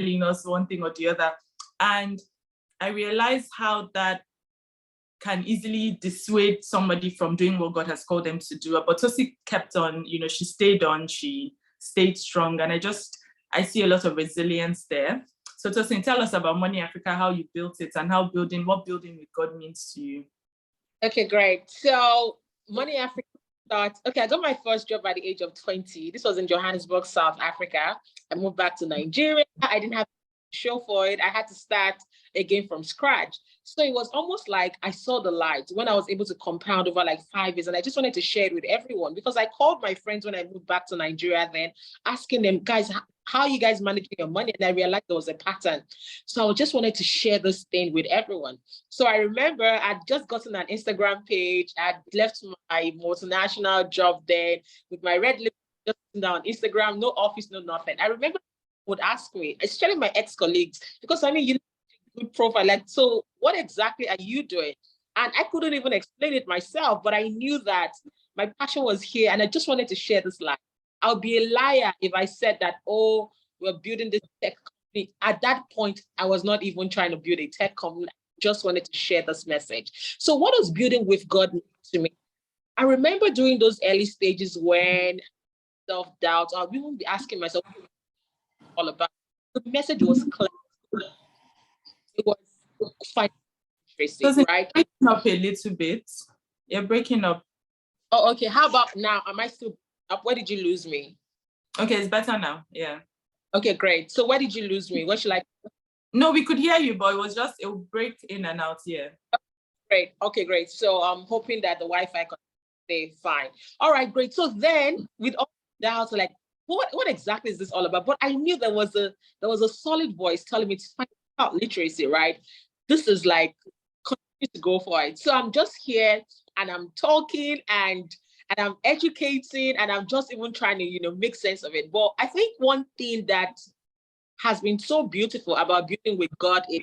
telling us one thing or the other. And I realized how that can easily dissuade somebody from doing what God has called them to do. But Tosi kept on, she stayed on, she stayed strong. And I see a lot of resilience there. So Tosin, tell us about Money Africa, how you built it and what building with God means to you. Okay, great. So Money Africa I got my first job at the age of 20. This was in Johannesburg, South Africa. I moved back to Nigeria. I didn't have a show for it. I had to start again from scratch. So it was almost like I saw the light when I was able to compound over like 5 years. And I just wanted to share it with everyone because I called my friends when I moved back to Nigeria then, asking them, guys, how are you guys managing your money? And I realized there was a pattern. So I just wanted to share this thing with everyone. So I remember I'd just gotten an Instagram page. I'd left my multinational job then with my red lip, just on Instagram, no office, no nothing. I remember would ask me, especially my ex-colleagues, because you know, good profile, like, so what exactly are you doing? And I couldn't even explain it myself, but I knew that my passion was here and I just wanted to share this life. I'll be a liar if I said that, oh, we're building this tech company. At that point, I was not even trying to build a tech company. I just wanted to share this message. So what does building with God mean to me? I remember during those early stages when self-doubt, I would even be asking myself all about. The message was clear. It was fine, right? Breaking up a little bit. You're breaking up. Oh, okay. How about now? Am I still up? Where did you lose me? Okay, it's better now. Yeah. Okay, great. So where did you lose me? What should I? No, we could hear you, but it will break in and out here. Great. Okay, great. So I'm hoping that the Wi-Fi can stay fine. All right, great. So then with all that, like, what exactly is this all about? But I knew there was a solid voice telling me to find out literacy, right? This is like continue to go for it. So I'm just here and I'm talking and I'm educating and I'm just even trying to, make sense of it. But I think one thing that has been so beautiful about building with God is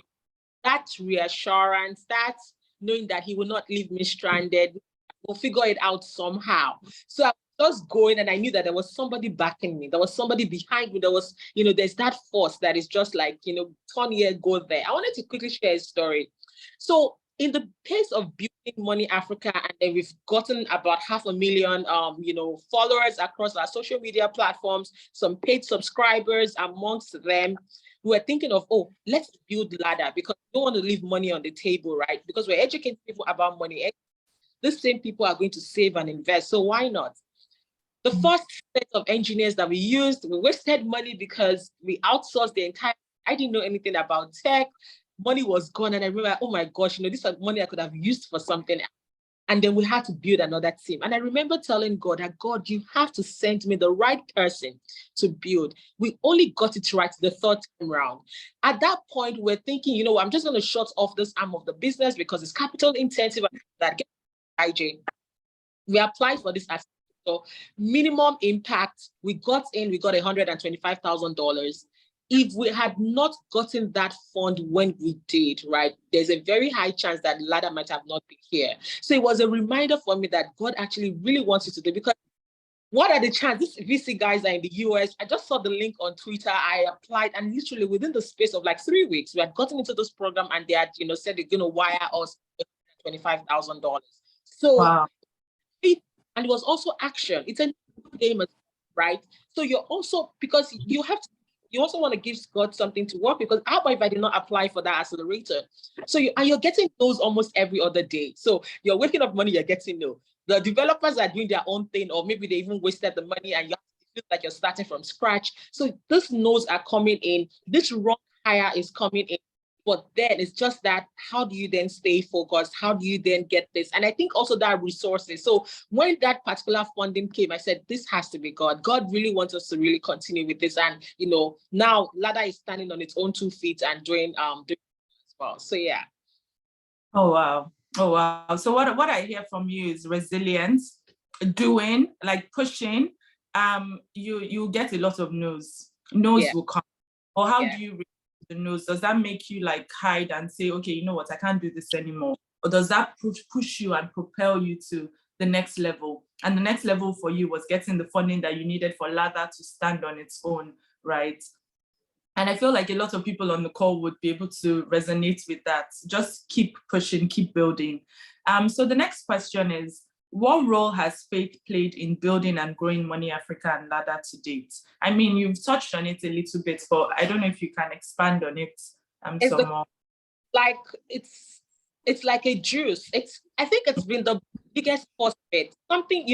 that reassurance, that knowing that he will not leave me stranded. We'll figure it out somehow. So I was just going and I knew that there was somebody backing me. There was somebody behind me. There was, there's that force that is just like, turn here, go there. I wanted to quickly share a story. So in the pace of building Money Africa, and then we've gotten about 500,000, followers across our social media platforms, some paid subscribers amongst them. We were thinking of, let's build ladder because we don't want to leave money on the table, right? Because we're educating people about money. These same people are going to save and invest. So why not? The first set of engineers that we used, we wasted money because we outsourced the entire, I didn't know anything about tech. Money was gone. And I remember, oh my gosh, this is money I could have used for something else. And then we had to build another team. And I remember telling God that, God, you have to send me the right person to build. We only got it right the third time round. At that point, we're thinking, I'm just going to shut off this arm of the business because it's capital intensive. That IJ. We applied for this. So minimum impact, we got $125,000. If we had not gotten that fund when we did, right, there's a very high chance that ladder might have not been here. So it was a reminder for me that God actually really wants you to do, because what are the chances? These VC guys are in the US. I just saw the link on Twitter. I applied, and literally within the space of like 3 weeks, we had gotten into this program and they had, said they're going to wire us $25,000. So, wow. And it was also action. It's a game, right? So you're also, because you also want to give God something to work, because how about if I did not apply for that accelerator? So you're getting those almost every other day. So you're waking up money, you're getting no. The developers are doing their own thing, or maybe they even wasted the money and you feel like you're starting from scratch. So these no's are coming in. This wrong hire is coming in. But then it's just that, how do you then stay focused? How do you then get this? And I think also that resources. So when that particular funding came, I said, this has to be God. God really wants us to really continue with this. And, now Ladder is standing on its own 2 feet and doing as well. So, yeah. Oh, wow. Oh, wow. So what I hear from you is resilience, doing, like pushing. You get a lot of no's. No's will come. Or how do you the no's? Does that make you like hide and say, okay, you know what, I can't do this anymore? Or does that push you and propel you to the next level? And the next level for you was getting the funding that you needed for Ladder to stand on its own, right? And I feel like a lot of people on the call would be able to resonate with that. Just keep pushing, keep building. So the next question is, what role has faith played in building and growing Money Africa and Ladder to date? I mean, you've touched on it a little bit, but I don't know if you can expand on it some more. Like, it's like a juice. I think it's been the biggest force of it. Something,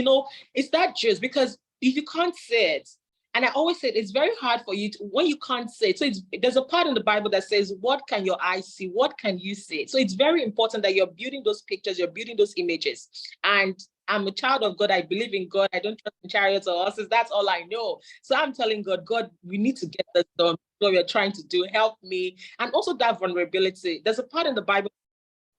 it's that juice, because if you can't say it, and I always say it's very hard for you when you can't say it. So there's a part in the Bible that says, what can your eyes see? What can you say? So it's very important that you're building those pictures, you're building those images. And I'm a child of God. I believe in God. I don't trust in chariots or horses. That's all I know. So I'm telling God, we need to get this done. What we're trying to do, help me. And also that vulnerability. There's a part in the Bible,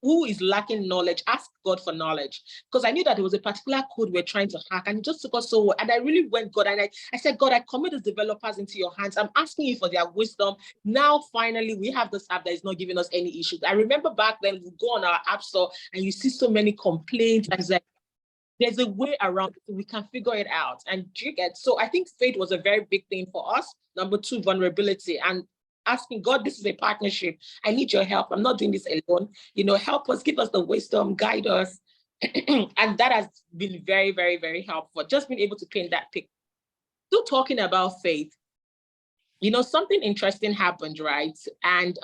who is lacking knowledge, ask God for knowledge. Because I knew that there was a particular code we're trying to hack, and it just took us so well. And I really went, God, and I said, God, I commit these developers into your hands. I'm asking you for their wisdom. Now, finally, we have this app that is not giving us any issues. I remember back then, we go on our app store and you see so many complaints. And it's like, there's a way around it. We can figure it out. And you get, so I think faith was a very big thing for us. Number two, vulnerability. And asking God, this is a partnership. I need your help. I'm not doing this alone. Help us, give us the wisdom, guide us. And that has been very, very, very helpful. Just being able to paint that picture. Still talking about faith, something interesting happened, right? And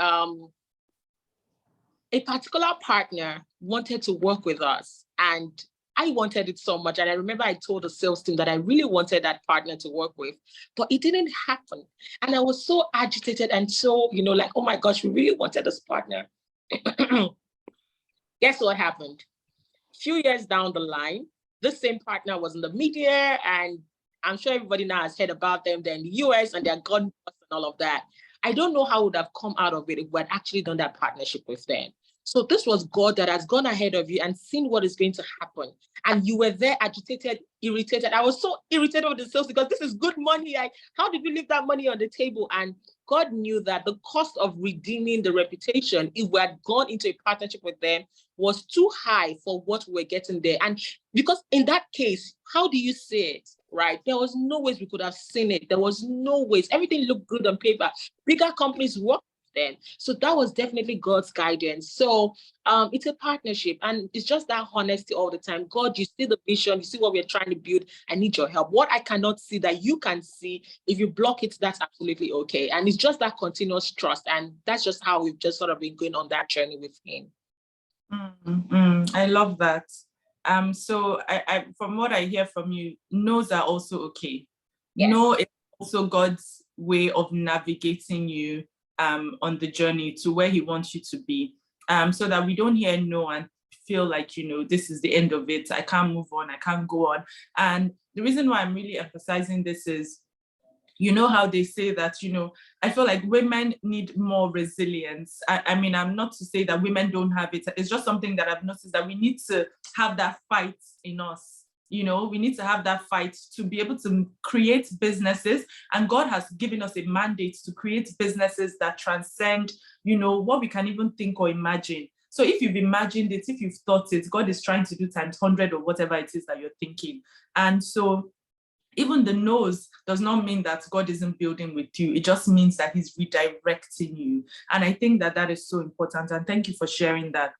a particular partner wanted to work with us, and I wanted it so much. And I remember I told the sales team that I really wanted that partner to work with, but it didn't happen. And I was so agitated and so, like, oh my gosh, we really wanted this partner. Guess what happened? A few years down the line, this same partner was in the media, and I'm sure everybody now has heard about them. They're in the US and they're gun and all of that. I don't know how it would have come out of it if we had actually done that partnership with them. So this was God that has gone ahead of you and seen what is going to happen. And you were there agitated, irritated. I was so irritated with the sales because this is good money. How did we leave that money on the table? And God knew that the cost of redeeming the reputation, if we had gone into a partnership with them, was too high for what we were getting there. And because in that case, how do you say it, right? There was no ways we could have seen it. There was no ways. Everything looked good on paper. Bigger companies work then. So that was definitely God's guidance. So it's a partnership, and it's just that honesty all the time. God, you see the vision, you see what we're trying to build. I need your help. What I cannot see that you can see, if you block it, that's absolutely okay. And it's just that continuous trust. And that's just how we've just sort of been going on that journey with him. I love that. So I from what I hear from you, no's are also okay. Yes. No is also God's way of navigating you on the journey to where he wants you to be, so that we don't hear no and feel like, this is the end of it. I can't move on. I can't go on. And the reason why I'm really emphasizing this is, how they say that, I feel like women need more resilience. I mean, I'm not to say that women don't have it. It's just something that I've noticed that we need to have that fight in us. We need to have that fight to be able to create businesses. And God has given us a mandate to create businesses that transcend, what we can even think or imagine. So if you've imagined it, if you've thought it, God is trying to do times 100 or whatever it is that you're thinking. And so even the no's does not mean that God isn't building with you. It just means that he's redirecting you. And I think that that is so important. And thank you for sharing that.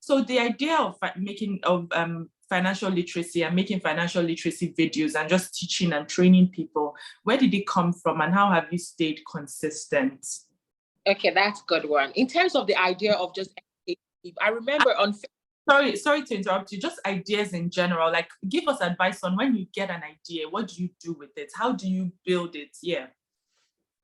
So the idea of financial literacy and making financial literacy videos and just teaching and training people, where did it come from and how have you stayed consistent? Okay, that's a good one. In terms of the idea of just, I remember on... Sorry to interrupt you, just ideas in general, like give us advice on when you get an idea, what do you do with it? How do you build it? Yeah.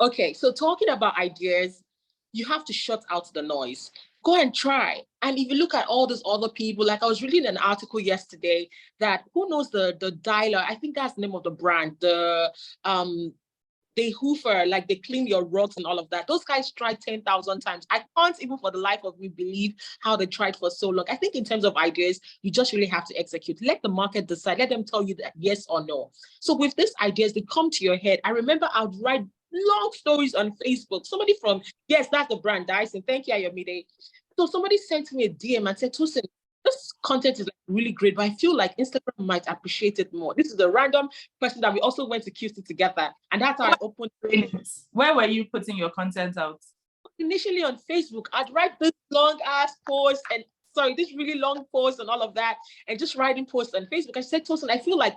Okay, so talking about ideas, you have to shut out the noise. Go and try. And if you look at all these other people, like I was reading an article yesterday that, who knows the dialer? I think that's the name of the brand. They hoover, like they clean your rugs and all of that. Those guys tried 10,000 times. I can't even for the life of me believe how they tried for so long. I think in terms of ideas, you just really have to execute. Let the market decide. Let them tell you that yes or no. So with these ideas, they come to your head. I remember I'd write long stories on Facebook. Somebody from, yes, that's the brand, Dyson. Thank you, Ayomide. So somebody sent me a DM and said, Tosin, this content is like really great, but I feel like Instagram might appreciate it more. This is a random person that we also went to QC together. And that's how I opened. Where were you putting your content out? Initially on Facebook, I'd write this long ass post and this really long post and all of that, and just writing posts on Facebook. I said, Tosin, I feel like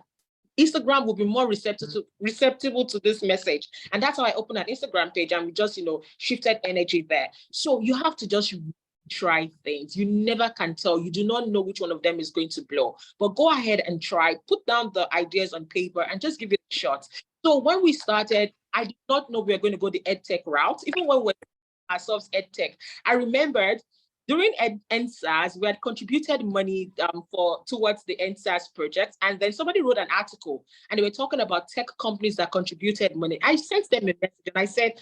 Instagram will be more receptible to this message. And that's how I opened an Instagram page, and we just, shifted energy there. So you have to just try things. You never can tell. You do not know which one of them is going to blow. But go ahead and try. Put down the ideas on paper and just give it a shot. So when we started, I did not know we were going to go the EdTech route. Even when we were ourselves EdTech, I remembered during NSAS, we had contributed money towards the NSAS project. And then somebody wrote an article and they were talking about tech companies that contributed money. I sent them a message and I said,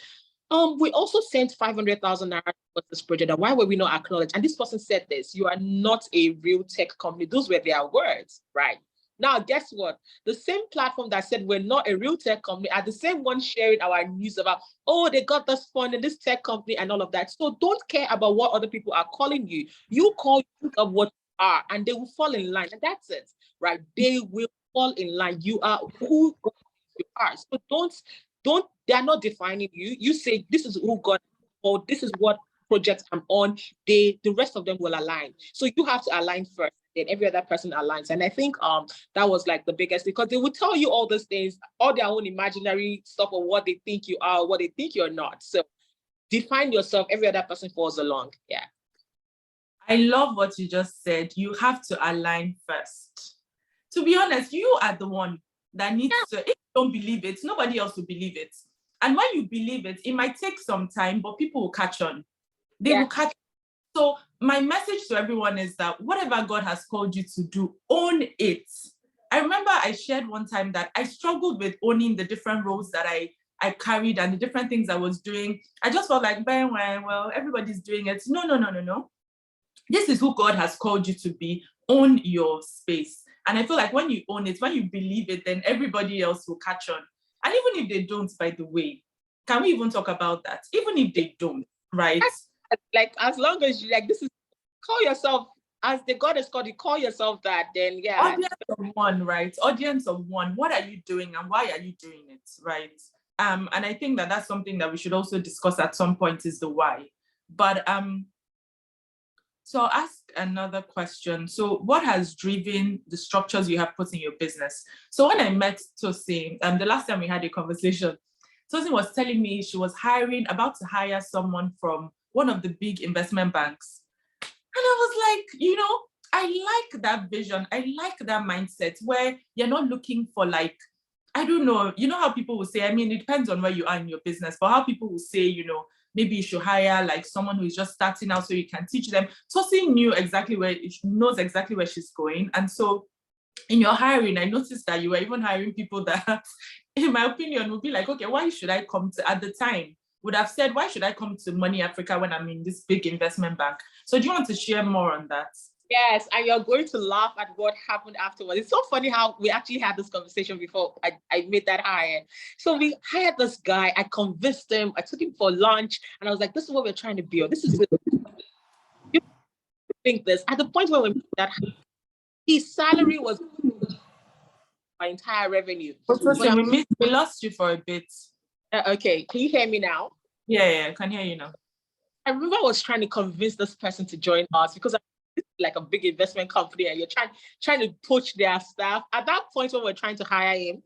we also sent 500,000 naira for this project. And why were we not acknowledged? And this person said this, you are not a real tech company. Those were their words, right? Now, guess what? The same platform that said we're not a real tech company are the same one sharing our news about, oh, they got this fund in this tech company and all of that. So don't care about what other people are calling you. You think of what you are, and they will fall in line. And that's it, right? They will fall in line. You are who God you are. So don't, they're not defining you. You say, this is who God, or this is what project I'm on. The rest of them will align. So you have to align first. Then every other person aligns. And I think that was like the biggest, because they would tell you all those things, all their own imaginary stuff of what they think you are, what they think you're not. So define yourself, every other person falls along. Yeah. I love what you just said. You have to align first. To be honest, you are the one that needs to, if you don't believe it, nobody else will believe it. And when you believe it, it might take some time, but people will catch on. They will catch on. So my message to everyone is that whatever God has called you to do, own it. I remember I shared one time that I struggled with owning the different roles that I carried and the different things I was doing. I just felt like, well, everybody's doing it. No. This is who God has called you to be. Own your space. And I feel like when you own it, when you believe it, then everybody else will catch on. And even if they don't, by the way, can we even talk about that? Even if they don't, right? Like, as long as you this is, call yourself as the God has called you, call yourself that, then yeah. Audience of one, right? Audience of one. What are you doing and why are you doing it, right? And I think that that's something that we should also discuss at some point, is the why. But so I'll ask another question. So what has driven the structures you have put in your business? So when I met Tosin, the last time we had a conversation, Tosin was telling me she was about to hire someone from one of the big investment banks. And I was like, I like that vision. I like that mindset where you're not looking for I don't know, how people will say, I mean, it depends on where you are in your business, but how people will say, maybe you should hire someone who is just starting out so you can teach them. Tosin knows exactly where she's going. And so in your hiring, I noticed that you were even hiring people that, in my opinion, would be like, okay, why should I come to, at the time, would have said, why should I come to Money Africa when I'm in this big investment bank? So do you want to share more on that? Yes, and you're going to laugh at what happened afterwards. It's so funny how we actually had this conversation before I made that hire. So we hired this guy, I convinced him, I took him for lunch, and I was like, this is what we're trying to build. This is you think this. At the point where we made that hire, his salary was my entire revenue. So we lost you for a bit. Okay, can you hear me now? Yeah, I can hear you now. I remember I was trying to convince this person to join us because like a big investment company and you're trying to poach their staff. At that point when we're trying to hire him,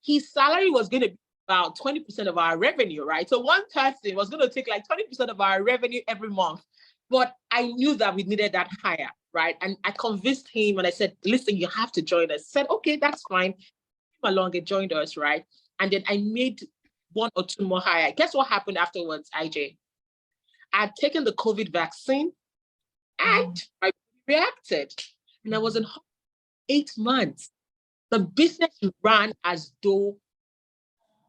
his salary was going to be about 20% of our revenue, right? So one person was going to take like 20% of our revenue every month. But I knew that we needed that hire, right? And I convinced him and I said, listen, you have to join us. He said, okay, that's fine. Came along and joined us, right? And then I made one or two more hire. Guess what happened afterwards, IJ? I'd taken the COVID vaccine and I reacted. And I was in 8 months. The business ran as though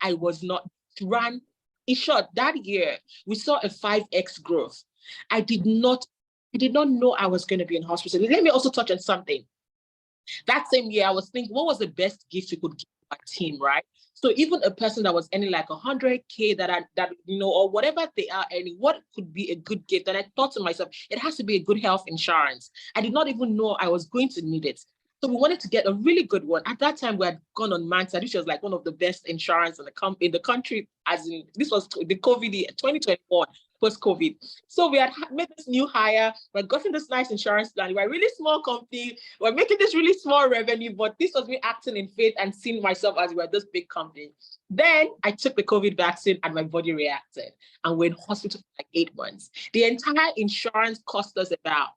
I was not. Ran. In short, that year, we saw a 5x growth. I did not know I was going to be in hospital. Let me also touch on something. That same year, I was thinking, what was the best gift we could give our team, right? So even a person that was earning like 100K or whatever they are earning, what could be a good gift? And I thought to myself, it has to be a good health insurance. I did not even know I was going to need it. So we wanted to get a really good one. At that time, we had gone on Mansa, which was like one of the best insurance in the country, as in this was the COVID 2021, post-COVID. So we had made this new hire, we had gotten this nice insurance plan. We're a really small company, we're making this really small revenue, but this was me acting in faith and seeing myself as we're this big company. Then I took the COVID vaccine and my body reacted, and we're in hospital for like 8 months. The entire insurance cost us about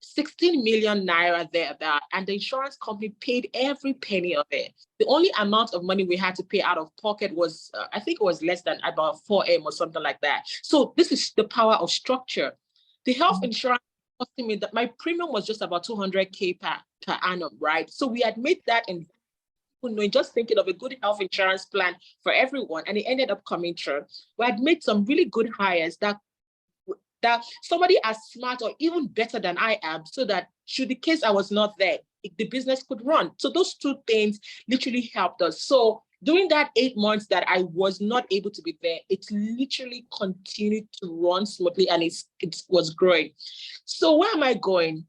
16 million naira thereabout, and the insurance company paid every penny of it. The only amount of money we had to pay out of pocket was, I think it was less than about 4M or something like that. So this is the power of structure. The health insurance costing me that my premium was just about 200K per annum, right? So we had made that in just thinking of a good health insurance plan for everyone, and it ended up coming true. We had made some really good hires that somebody as smart or even better than I am, so that should the case I was not there, the business could run. So those two things literally helped us. So during that 8 months that I was not able to be there, it literally continued to run smoothly, and it was growing. So where am I going?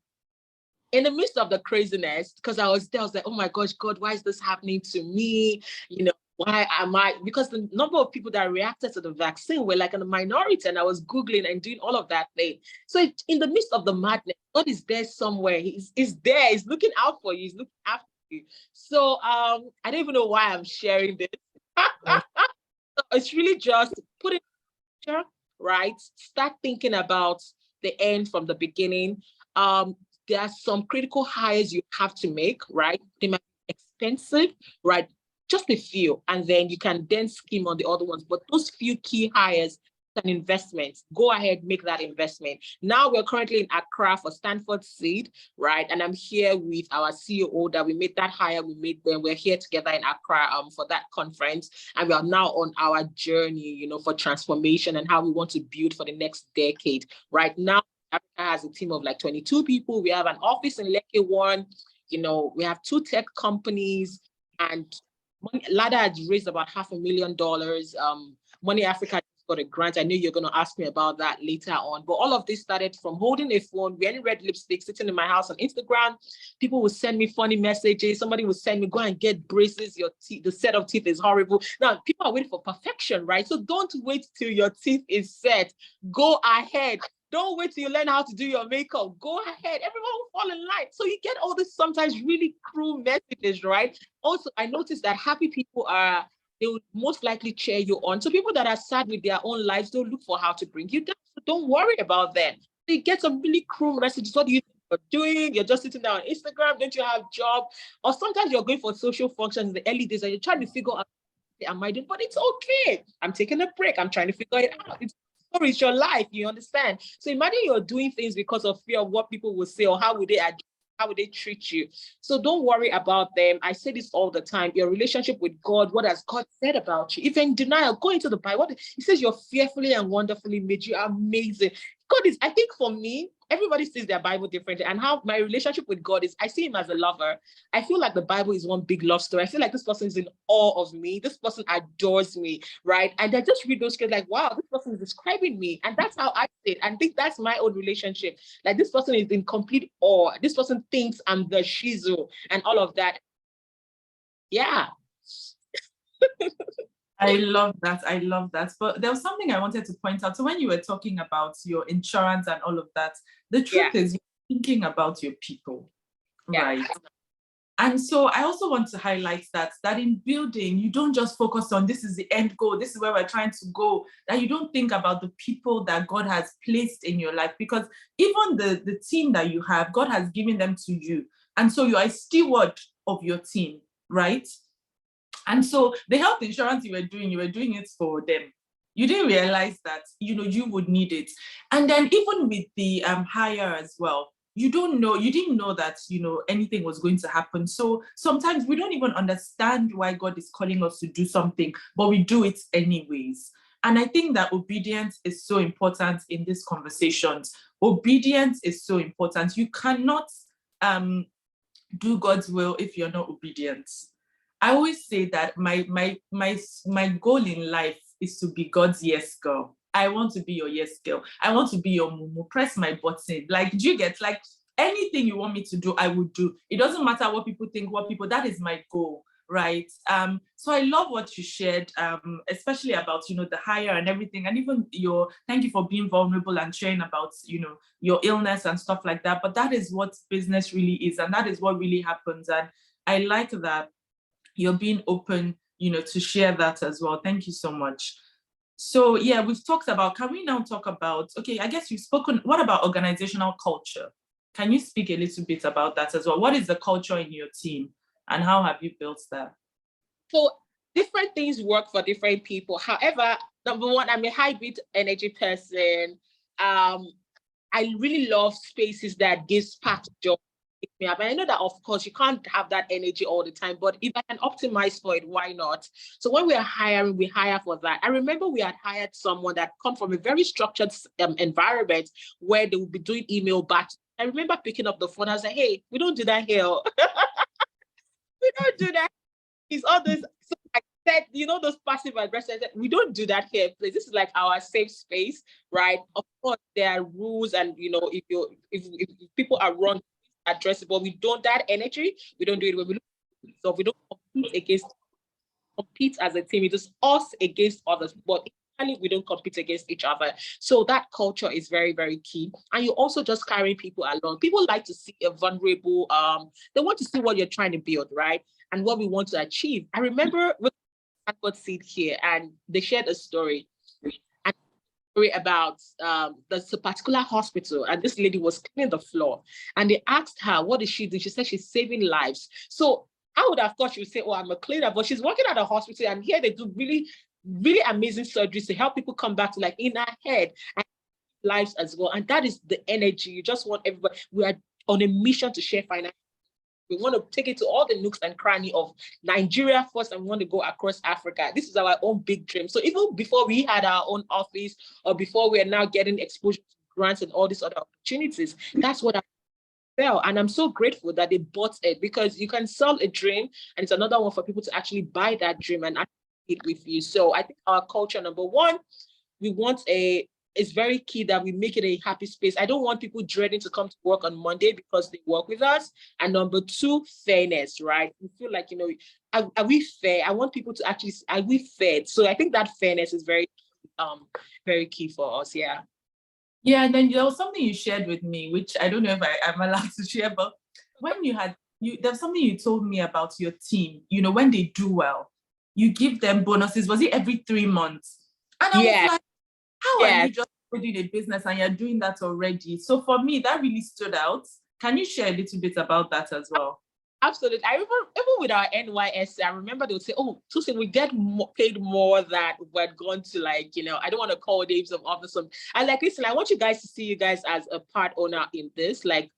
In the midst of the craziness, because I was like, oh my gosh, God, why is this happening to me? Why am I? Because the number of people that reacted to the vaccine were like in the minority, and I was Googling and doing all of that thing. So in the midst of the madness, God is there somewhere. He's there. He's looking out for you. He's looking after you. So I don't even know why I'm sharing this. So it's really just put it in picture, right? Start thinking about the end from the beginning. There are some critical hires you have to make, right? They might be expensive, right? Just a few, and then you can then scheme on the other ones. But those few key hires, an investment, go ahead, make that investment. Now we're currently in Accra for Stanford Seed, right? And I'm here with our CEO that we made that hire, we made them. We're here together in Accra for that conference. And we are now on our journey, for transformation and how we want to build for the next decade. Right now, Africa has a team of like 22 people. We have an office in Lekki 1. We have 2 tech companies, and Ladder had raised about $500,000. Money Africa got a grant. I know you're going to ask me about that later on. But all of this started from holding a phone, wearing red lipstick, sitting in my house on Instagram. People would send me funny messages. Somebody would send me, go and get braces. Your teeth, the set of teeth is horrible. Now, people are waiting for perfection, right? So don't wait till your teeth is set. Go ahead. Don't wait till you learn how to do your makeup. Go ahead. Everyone will fall in line. So you get all this sometimes really cruel messages, right? Also, I noticed that happy people they would most likely cheer you on. So people that are sad with their own lives, they'll look for how to bring you down. So don't worry about them. They get some really cruel messages. What do you think you're doing? You're just sitting down on Instagram. Don't you have a job? Or sometimes you're going for social functions in the early days and you're trying to figure out, am I doing? But it's okay. I'm taking a break. I'm trying to figure it out. It's your life, you understand? So imagine you're doing things because of fear of what people will say or how would they treat you. So don't worry about them. I say this all the time. Your relationship with God, what has God said about you? If you're in denial, go into the Bible. He says you're fearfully and wonderfully made. You are amazing. God is, I think for me, everybody sees their Bible differently, and how my relationship with God is, I see him as a lover. I feel like the Bible is one big love story. I feel like this person is in awe of me. This person adores me, right? And I just read those scriptures like, wow, this person is describing me. And that's how I see it. And I think that's my own relationship. Like, this person is in complete awe. This person thinks I'm the shizu and all of that. Yeah. I love that. I love that. But there was something I wanted to point out. So when you were talking about your insurance and all of that, the truth is you're thinking about your people, right? And so I also want to highlight that in building, you don't just focus on this is the end goal, this is where we're trying to go, that you don't think about the people that God has placed in your life, because even the team that you have, God has given them to you. And so you are a steward of your team, right? And so the health insurance you were doing it for them. You didn't realize that, you would need it. And then even with the hire as well, you didn't know that, anything was going to happen. So sometimes we don't even understand why God is calling us to do something, but we do it anyways. And I think that obedience is so important in these conversations. Obedience is so important. You cannot do God's will if you're not obedient. I always say that my goal in life is to be God's yes girl. I want to be your yes girl. I want to be your mumu. Press my button. Like, do you get, like, anything you want me to do, I would do. It doesn't matter what people think, that is my goal, right? So I love what you shared, especially about, the hire and everything, and even thank you for being vulnerable and sharing about, your illness and stuff like that. But that is what business really is, and that is what really happens. And I like that you're being open, to share that as well. Thank you so much. So yeah, we've talked about, can we now talk about, okay, I guess you've spoken, what about organizational culture? Can you speak a little bit about that as well? What is the culture in your team and how have you built that? So different things work for different people. However, number one, I'm a hybrid energy person. I really love spaces that give spark joy. And I know that, of course, you can't have that energy all the time, but if I can optimize for it, why not? So when we are hiring, we hire for that. I remember we had hired someone that come from a very structured environment where they would be doing email back. I remember picking up the phone. I was like, hey, we don't do that here. We don't do that. It's all this. So I said, those passive aggressive. We don't do that here, please. This is like our safe space, right? Of course, there are rules, and if people are wrong, address it. But we don't that energy. We don't do it when we look. So we don't compete as a team. It is us against others, but we don't compete against each other. So that culture is very, very key. And you also just carry people along. People like to see a vulnerable, they want to see what you're trying to build, right? And what we want to achieve. I remember with Stanford Seed here, and they shared a story. And story about there's a particular hospital, and this lady was cleaning the floor. And they asked her, what is she doing? She said she's saving lives. So I would have thought she would say, oh, I'm a cleaner, but she's working at a hospital, and here they do really, really amazing surgeries to help people come back to like in our head and lives as well. And that is the energy. You just want everybody. We are on a mission to share finance. We want to take it to all the nooks and cranny of Nigeria first, and we want to go across Africa. This is our own big dream. So even before we had our own office, or before we are now getting exposure to grants and all these other opportunities, that's what I felt. And I'm so grateful that they bought it, because you can sell a dream, and it's another one for people to actually buy that dream and actually it with you. So I think our culture, number one, it's very key that we make it a happy space. I don't want people dreading to come to work on Monday because they work with us. And number two, fairness, right? We feel like, are we fair? I want people to actually, are we fair? So I think that fairness is very, very key for us. Yeah. Yeah, and then there was something you shared with me, which I don't know if I'm allowed to share, but when there's something you told me about your team, when they do well, you give them bonuses. Was it every 3 months? And I was like, how are you just doing a business and you're doing that already? So for me, that really stood out. Can you share a little bit about that as well? Absolutely. I remember even with our NYSC, I remember they would say, oh, Tosin, we get paid more than we're going to I don't want to call names of officers. And like, listen, I want you guys to see you guys as a part owner in this. Like,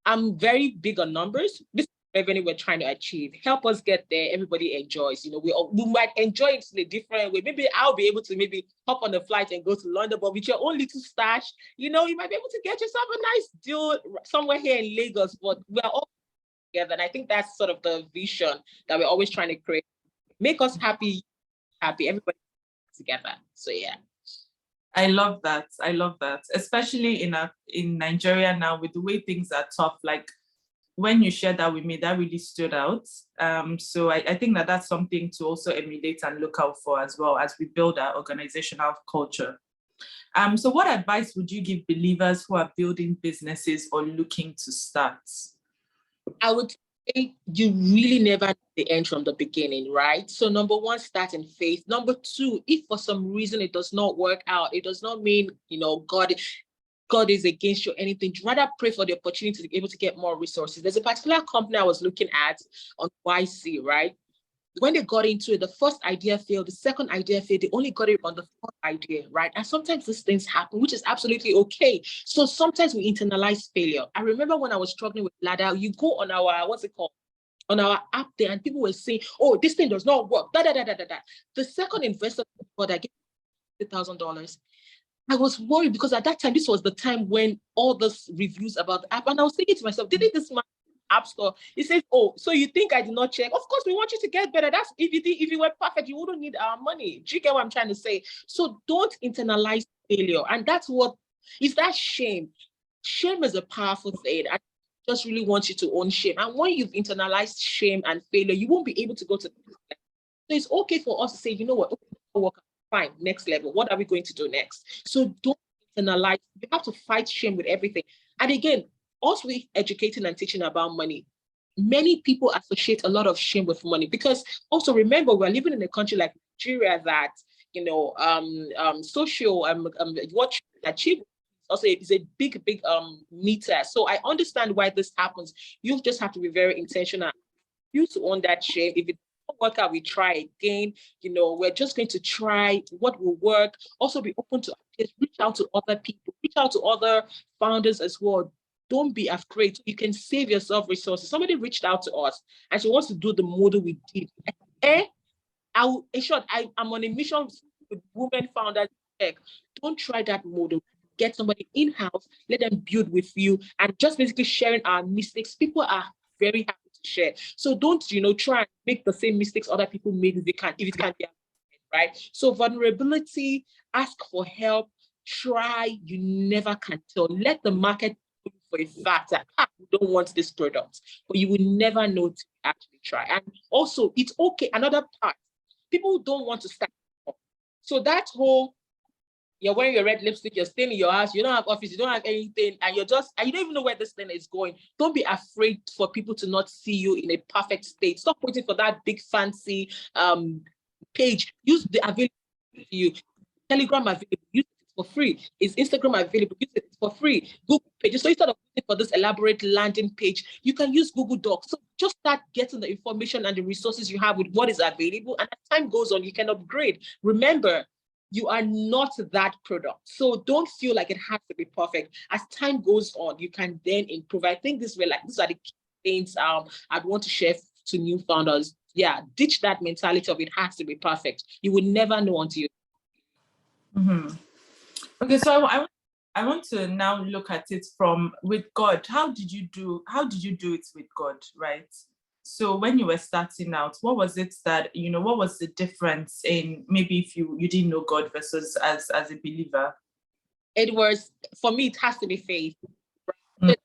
I'm very big on numbers. This is revenue we're trying to achieve. Help us get there. Everybody enjoys. We might enjoy it in a different way. Maybe I'll be able to maybe hop on the flight and go to London, but with your own little stash, you might be able to get yourself a nice deal somewhere here in Lagos. But we're all together, and I think that's sort of the vision that we're always trying to create. Make us happy, everybody together. So yeah. I love that. Especially in Nigeria now, with the way things are tough. Like when you shared that with me, that really stood out. So I think that's something to also emulate and look out for as well as we build our organizational culture. So what advice would you give believers who are building businesses or looking to start? I would say you really never know the end from the beginning, right? So number one, start in faith. Number two, if for some reason it does not work out, it does not mean, God is against you or anything. Rather pray for the opportunity to be able to get more resources. There's a particular company I was looking at on YC, right? When they got into it, the first idea failed, the second idea failed, they only got it on the fourth idea, right? And sometimes these things happen, which is absolutely okay. So sometimes we internalize failure. I remember when I was struggling with Ladder, you go on our, on our app there, and people were saying, oh, this thing does not work, The second investor that gave $50,000, I was worried because at that time, this was the time when all those reviews about the app, and I was thinking to myself, didn't this man App Store. He says, oh, so you think I did not check? Of course, we want you to get better. That's if you were perfect, you wouldn't need our money. Do you get what I'm trying to say? So don't internalize failure. And that's what is that shame. Shame is a powerful thing. I just really want you to own shame. And when you've internalized shame and failure, you won't be able to go to the next level. So it's okay for us to say, you know what, okay, fine, next level. What are we going to do next? So don't internalize. You have to fight shame with everything. And again, also educating and teaching about money. Many people associate a lot of shame with money because also remember, we're living in a country like Nigeria that, you know, social what you achieve also is a big meter. So I understand why this happens. You just have to be very intentional. You to own that shame. If it doesn't work out, we try again. You know, we're just going to try what will work. Also be open to reach out to other people, reach out to other founders as well. Don't be afraid. You can save yourself resources. Somebody reached out to us and she wants to do the model we did. In short, I'm on a mission with women founders. Don't try that model. Get somebody in-house, let them build with you, and just basically sharing our mistakes. People are very happy to share. So don't, you know, try and make the same mistakes other people made if it can be avoided, right? So vulnerability, ask for help, try, you never can tell. Let the market for a fact that we don't want this product, but you will never know to actually try. And also, it's okay. Another part, people don't want to start. So that whole, you're wearing your red lipstick, you're staying in your house, you don't have office, you don't have anything, and you don't even know where this thing is going. Don't be afraid for people to not see you in a perfect state. Stop waiting for that big fancy page. Use the available to you. Telegram available, use it for free. Is Instagram available? Use it for free. Google pages. So instead of waiting for this elaborate landing page, you can use Google Docs. So just start getting the information and the resources you have with what is available. And as time goes on, you can upgrade. Remember, you are not that product. So don't feel like it has to be perfect. As time goes on, you can then improve. I think these are the key things I'd want to share to new founders. Yeah, ditch that mentality of it has to be perfect. You will never know until you. Mm-hmm. Okay, so I want to now look at it from with God. How did you do it with God, right? So when you were starting out, what was it that, you know, what was the difference in maybe if you didn't know God versus as a believer? It was, for me, it has to be faith. Mm.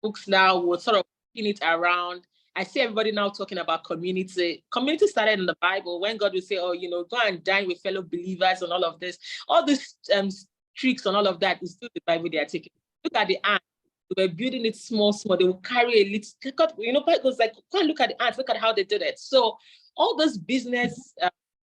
Books now will sort of pin it around. I see everybody now talking about community. Community started in the Bible when God would say, oh, you know, go and dine with fellow believers and all of this. All these tricks and all of that is still the Bible they are taking. Look at the ants. They were building it small. They will carry a little, you know, it was like, go and look at the ants, look at how they did it. So all those business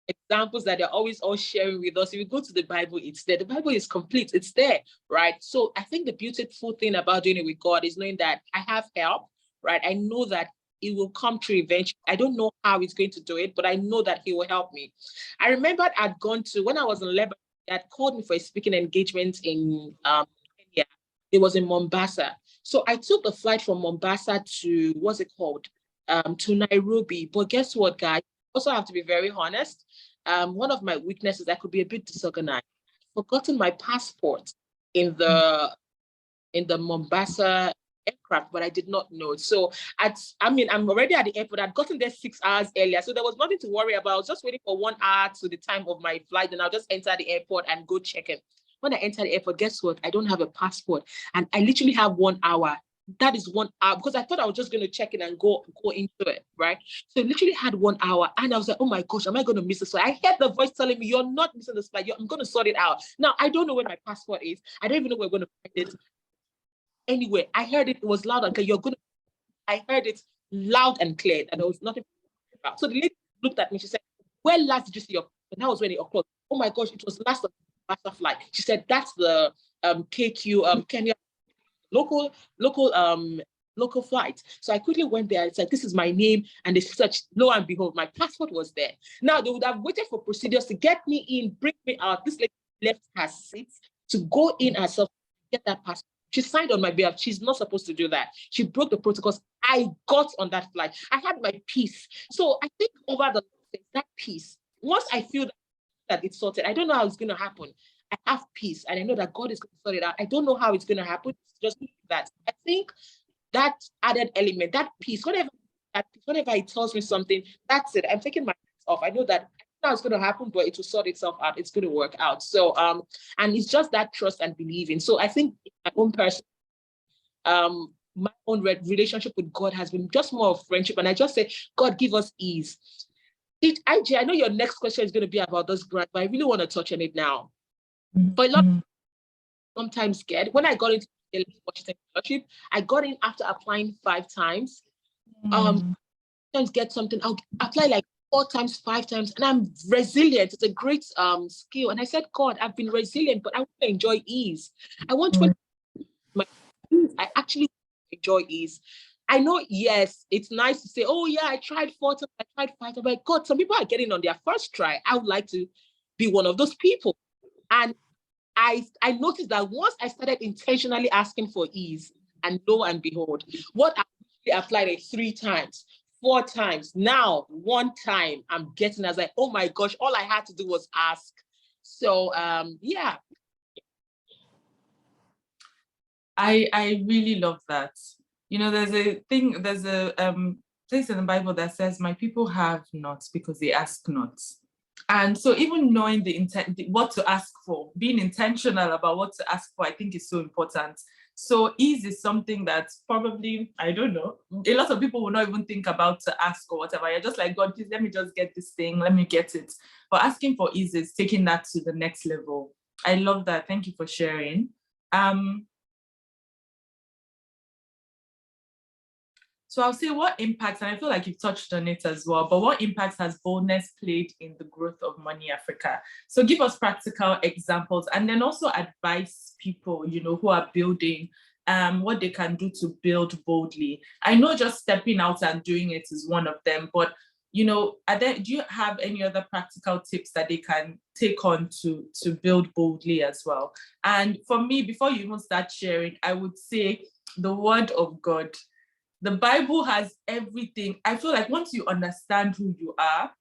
examples that they're always all sharing with us, if you go to the Bible, it's there. The Bible is complete. It's there, right? So I think the beautiful thing about doing it with God is knowing that I have help, right? I know that it will come true eventually. I don't know how he's going to do it, but I know that he will help me. I remember I'd gone to, when I was in Lebanon, they had called me for a speaking engagement in Kenya. It was in Mombasa. So I took the flight from Mombasa to, what's it called? To Nairobi. But guess what, guys? Also have to be very honest. One of my weaknesses, I could be a bit disorganized. I'd forgotten my passport in the Mombasa aircraft, but I did not know. So I'm already at the airport. I'd gotten there 6 hours earlier, so there was nothing to worry about. I was just waiting for 1 hour to the time of my flight, and I'll just enter the airport and go check in. When I enter the airport, guess what? I don't have a passport, and I literally have 1 hour. That is 1 hour, because I thought I was just going to check in and go into it, right? So I literally had 1 hour, and I was like, oh my gosh, am I going to miss this flight? I heard the voice telling me, you're not missing this flight. I'm going to sort it out. Now, I don't know where my passport is. I don't even know where we're going to find it. Anyway, I heard it was loud and clear. I heard it loud and clear, and there was nothing about. So the lady looked at me. She said, where last did you see your passport? And that was when it occurred. Oh my gosh, it was last of the master flight. She said, that's the KQ Kenya local flight. So I quickly went there and said, this is my name. And they searched, lo and behold, my passport was there. Now they would have waited for procedures to get me in, bring me out. This lady left her seat to go in herself, get that passport. She signed on my behalf. She's not supposed to do that. She broke the protocols. I got on that flight. I had my peace. So I think over that peace, once I feel that it's sorted, I don't know how it's going to happen. I have peace, and I know that God is going to sort it out. I don't know how it's going to happen. It's just that. I think that added element, that piece, whenever he tells me something, that's it. I'm taking my hands off. I know that now it's going to happen, but it will sort itself out. It's going to work out. So, and it's just that trust and believing. So I think my own person, my own relationship with God has been just more of friendship. And I just say, God, give us ease. IJ, I know your next question is going to be about this grant, but I really want to touch on it now. But a lot of sometimes get, when I got into Washington Scholarship, I got in after applying 5 times. Sometimes get something, I'll apply like 4 times, 5 times, and I'm resilient. It's a great skill. And I said, God, I've been resilient, but I want to enjoy ease. I want to I actually enjoy ease. I know, yes, it's nice to say, oh yeah, I tried 4 times, I tried 5 times. But God, some people are getting on their first try. I would like to be one of those people. And I noticed that once I started intentionally asking for ease, and lo and behold, what I applied it 3 times, 4 times. Now, 1 time I'm getting, as like, oh my gosh, all I had to do was ask. So yeah. I really love that. You know, there's a place in the Bible that says, my people have not because they ask not. And so even knowing the intent, what to ask for, being intentional about what to ask for, I think is so important. So ease is something that probably, I don't know, a lot of people will not even think about to ask or whatever. You're just like, God, please let me just get this thing, let me get it. But asking for ease is taking that to the next level. I love that. Thank you for sharing. So I'll say, what impacts, and I feel like you've touched on it as well, but what impacts has boldness played in the growth of Money Africa? So give us practical examples, and then also advise people, you know, who are building, what they can do to build boldly. I know just stepping out and doing it is one of them, but you know, do you have any other practical tips that they can take on to build boldly as well? And for me, before you even start sharing, I would say the word of God. The Bible has everything. I feel like once you understand who you are,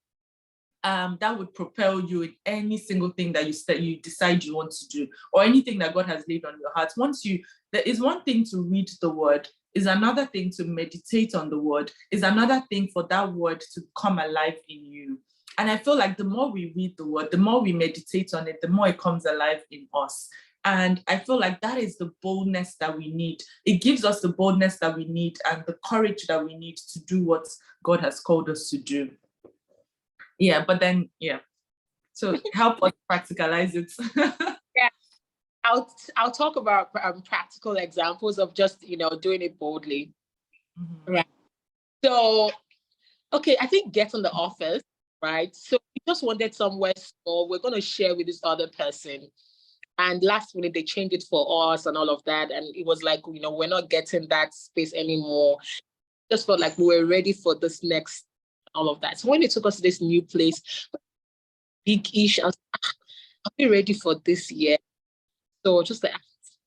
that would propel you in any single thing that you decide you want to do, or anything that God has laid on your heart. There is one thing to read the word, is another thing to meditate on the word, is another thing for that word to come alive in you. And I feel like the more we read the word, the more we meditate on it, the more it comes alive in us. And I feel like that is the boldness that we need. It gives us the boldness that we need and the courage that we need to do what God has called us to do. Yeah, but then, yeah. So help us practicalize it. Yeah, I'll talk about practical examples of just, you know, doing it boldly. Right. So, okay, I think get on the office, right? So we just wanted somewhere small. We're going to share with this other person. And last minute, they changed it for us and all of that. And it was like, you know, we're not getting that space anymore. Just felt like we were ready for this next, all of that. So when they took us to this new place, big-ish, I was like, are we ready for this year? So just like,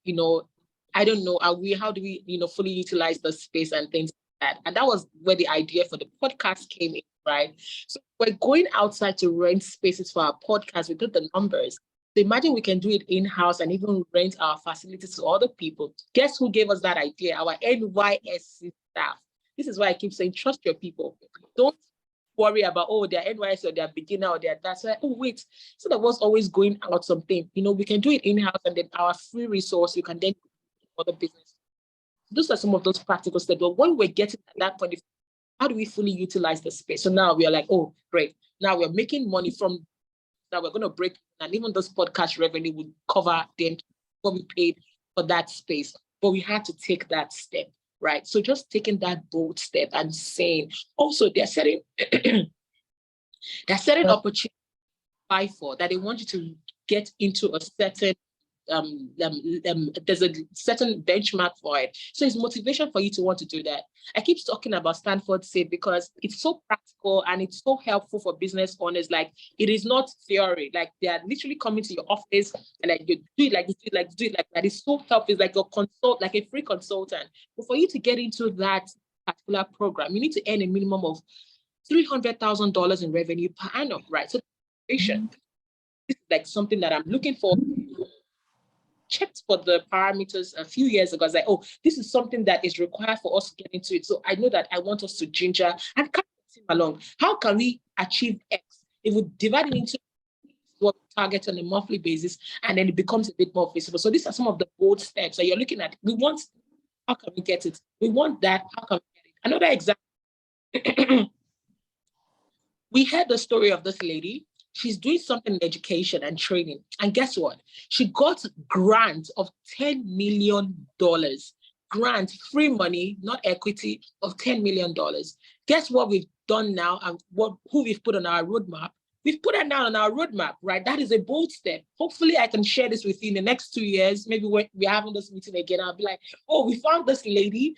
you know, I don't know, how do we, you know, fully utilize the space and things like that? And that was where the idea for the podcast came in, right? So we're going outside to rent spaces for our podcast. We did the numbers. So imagine we can do it in-house and even rent our facilities to other people. Guess who gave us that idea? Our NYSC staff. This is why I keep saying, trust your people. Don't worry about, oh, they're NYSC or they're beginner or they're that. So, oh, wait, instead of us always going out something, you know, we can do it in-house, and then our free resource, you can then do other business. Those are some of those practical steps. But when we're getting at that point, how do we fully utilize the space? So now we are like, oh, great. Now we're making money from that. We're going to break, and even this podcast revenue would cover what we paid for that space. But we had to take that step, right? So just taking that bold step and saying, also they're setting opportunities to apply for, that they want you to get into a certain there's a certain benchmark for it. So it's motivation for you to want to do that. I keep talking about Stanford SAVE because it's so practical and it's so helpful for business owners. Like, it is not theory. Like, they are literally coming to your office and like, you do it like this, do it like that. It's so helpful. It's like like a free consultant. But for you to get into that particular program, you need to earn a minimum of $300,000 in revenue per annum, right? So this is like something that I'm looking for. checked for the parameters a few years ago. I was like, oh, this is something that is required for us to get into it. So I know that I want us to ginger and kind of team along. How can we achieve X? If we divide it into what we target on a monthly basis, and then it becomes a bit more visible. So these are some of the bold steps that you're looking at. We want, how can we get it? We want that, how can we get it? Another example, we heard the story of this lady. She's doing something in education and training. And guess what? She got grant of $10 million. Grant, free money, not equity, of $10 million. Guess what we've done now and who we've put on our roadmap? We've put her now on our roadmap, right? That is a bold step. Hopefully I can share this with you in the next 2 years. Maybe when we're having this meeting again, I'll be like, oh, we found this lady.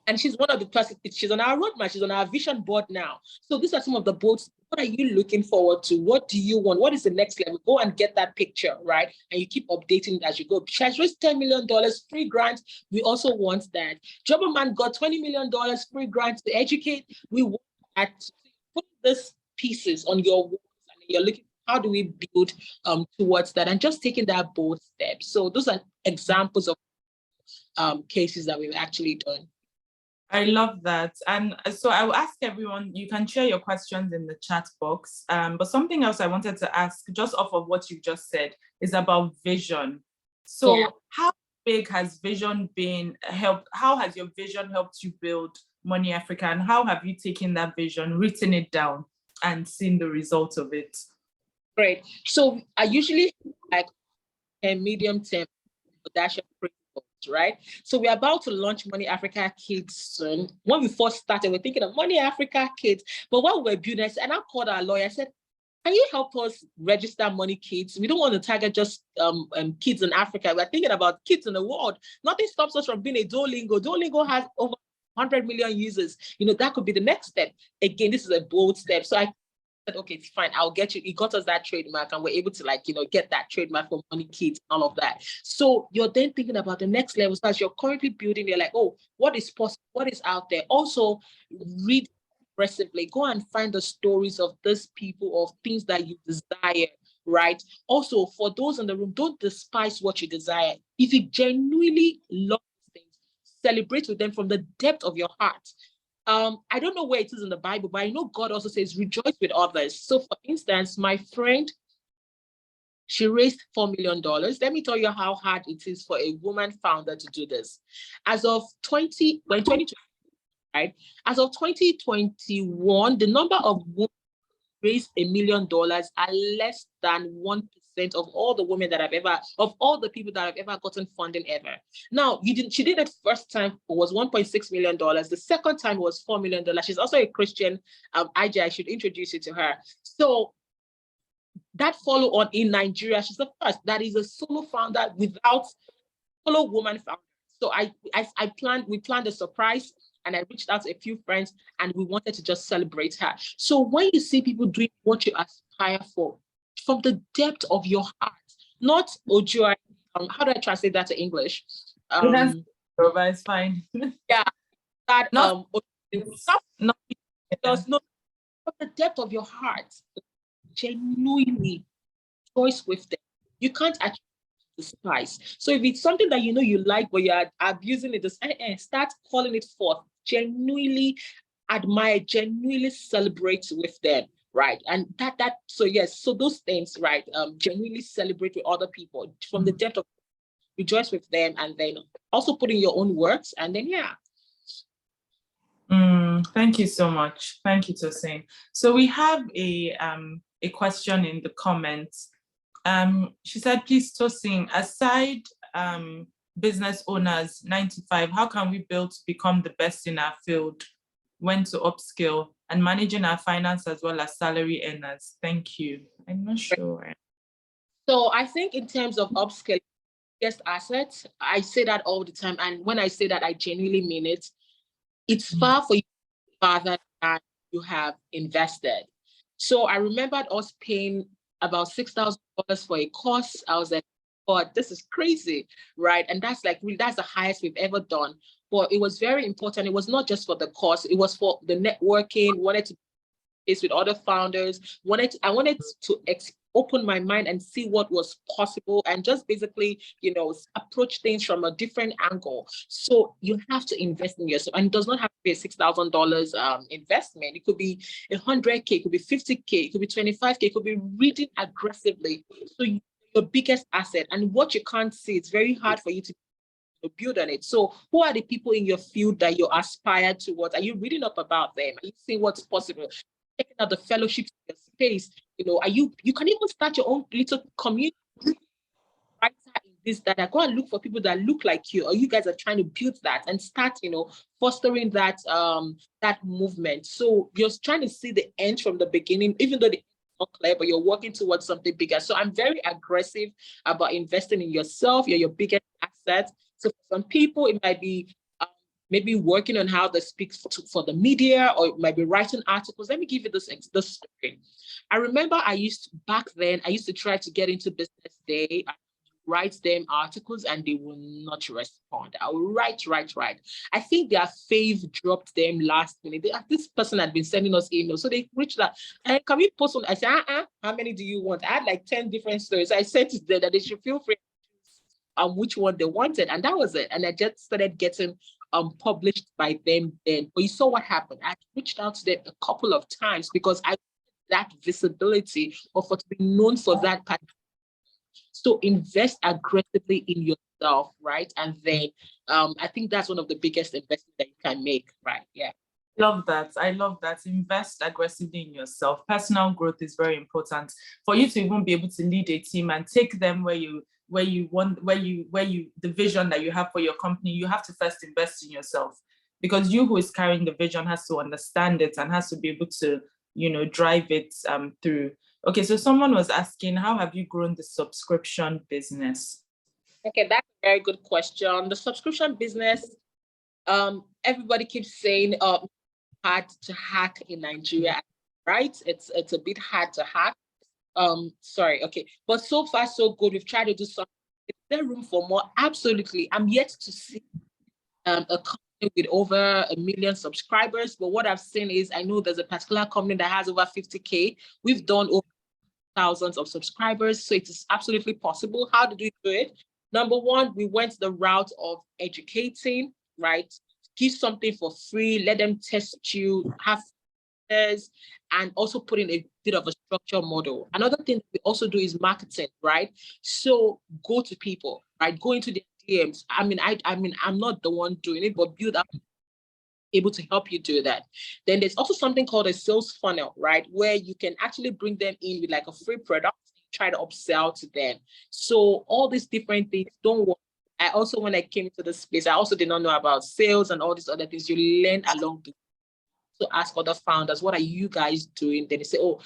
And she's one of the person, she's on our roadmap, she's on our vision board now. So these are some of the bold. What are you looking forward to? What do you want? What is the next level? Go and get that picture, right? And you keep updating it as you go. She has raised $10 million, free grant. We also want that. Jobberman got $20 million, free grant to educate. We want that. Put these pieces on your walls and you're looking, how do we build towards that? And just taking that bold step. So those are examples of cases that we've actually done. I love that. And so I will ask everyone, you can share your questions in the chat box. But something else I wanted to ask, just off of what you just said, is about vision. So how big has vision been helped? How has your vision helped you build Money Africa? And how have you taken that vision, written it down, and seen the results of it? Great. So I usually like a medium term dash principles, right? So we're about to launch Money Africa Kids soon. When we first started, we're thinking of Money Africa Kids. But while we were building it, and I called our lawyer, I said, can you help us register Money Kids? We don't want to target just kids in Africa. We're thinking about kids in the world. Nothing stops us from being a Duolingo. Duolingo has over 100 million users. You know, that could be the next step. Again, this is a bold step. So I said, okay, fine, I'll get you. He got us that trademark and we're able to get that trademark for Money Kids and all of that. So you're then thinking about the next level. So as you're currently building, you're like, oh, what is possible? What is out there? Also read aggressively. Go and find the stories of these people, of things that you desire, right? Also, for those in the room, don't despise what you desire. If you genuinely love things, celebrate with them from the depth of your heart. I don't know where it is in the Bible, but I know God also says, rejoice with others. So for instance, my friend, she raised $4 million. Let me tell you how hard it is for a woman founder to do this. As of 2020, right? As of 2021, the number of women raised $1 million are less than 1% of all the women that of all the people that have ever gotten funding ever. Now, she did it first time, it was $1.6 million. The second time was $4 million. She's also a Christian. IJ, I should introduce you to her. So that follow on in Nigeria, she's the first that is a solo founder without solo woman founder. So we planned a surprise and I reached out to a few friends and we wanted to just celebrate her. So when you see people doing what you aspire for, from the depth of your heart, not Ojo, how do I translate that to English? It's fine. Yeah, that it's from the depth of your heart, genuinely choice with them. You can't actually despise. So if it's something that you like, but you're abusing it, just start calling it forth. Genuinely admire, genuinely celebrate with them, right? And so yes, so those things, right? Genuinely celebrate with other people from the depth of, rejoice with them, and then also put in your own words, and then thank you so much. Thank you, Tosin. So we have a question in the comments. She said, please, Tosin, aside business owners 95, how can we build to become the best in our field, when to upskill, and managing our finance as well as salary earners? Thank you. I'm not sure. So I think in terms of upskilling, biggest assets, I say that all the time. And when I say that, I genuinely mean it. It's far for you farther than you have invested. So I remembered us paying about $6,000 for a course. I was like, oh, this is crazy, right? And that's that's the highest we've ever done. But it was very important. It was not just for the course, it was for the networking, wanted to face with other founders, I wanted to explore open my mind and see what was possible and just basically, approach things from a different angle. So you have to invest in yourself, and it does not have to be a $6,000 investment. It could be $100K, it could be $50K, it could be $25K, it could be reading aggressively. So your biggest asset, and what you can't see, it's very hard for you to build on it. So who are the people in your field that you aspire towards? Are you reading up about them? Are you seeing what's possible? Checking out the fellowships in your space. You can even start your own little community right in this data. Go and look for people that look like you, or you guys are trying to build that and start, fostering that that movement. So you're trying to see the end from the beginning, even though the not clear, but you're working towards something bigger. So I'm very aggressive about investing in yourself. You're your biggest asset. So for some people, it might be maybe working on how they speak for the media, or it might be writing articles. Let me give you this story. I remember back then, I used to try to get into Business Day, write them articles, and they will not respond. I will write. I think their fave dropped them last minute. This person had been sending us emails. So they reached out, and can we post on? I said, how many do you want? I had like 10 different stories. I sent it there that they should feel free which one they wanted. And that was it. And I just started getting published by them then. But you saw what happened. I reached out to them a couple of times because I wanted that visibility, or for to be known for that part. So invest aggressively in yourself, right? And then I think that's one of the biggest investments that you can make, right? Yeah. Love that. I love that. Invest aggressively in yourself. Personal growth is very important for you to even be able to lead a team and take them where you want, the vision that you have for your company. You have to first invest in yourself, because you who is carrying the vision has to understand it and has to be able to, drive it through. Okay, so someone was asking, how have you grown the subscription business? Okay, that's a very good question. The subscription business, everybody keeps saying hard to hack in Nigeria, right? It's a bit hard to hack. Sorry, okay. But so far, so good. We've tried to do something. Is there room for more? Absolutely. I'm yet to see a company with over 1 million subscribers. But what I've seen is, I know there's a particular company that has over 50K. We've done over thousands of subscribers. So it is absolutely possible. How did we do it? Number one, we went the route of educating, right? Give something for free, let them test you, have and also put in a bit of a structure model. Another thing we also do is marketing, right? So go to people, right? Go into their DMs. I'm not the one doing it, but build up able to help you do that. Then there's also something called a sales funnel, right? Where you can actually bring them in with like a free product, try to upsell to them. So all these different things, don't worry. I also, when I came into this space, I also did not know about sales and all these other things. You learn along the way. So ask other founders, what are you guys doing? Then they say, oh,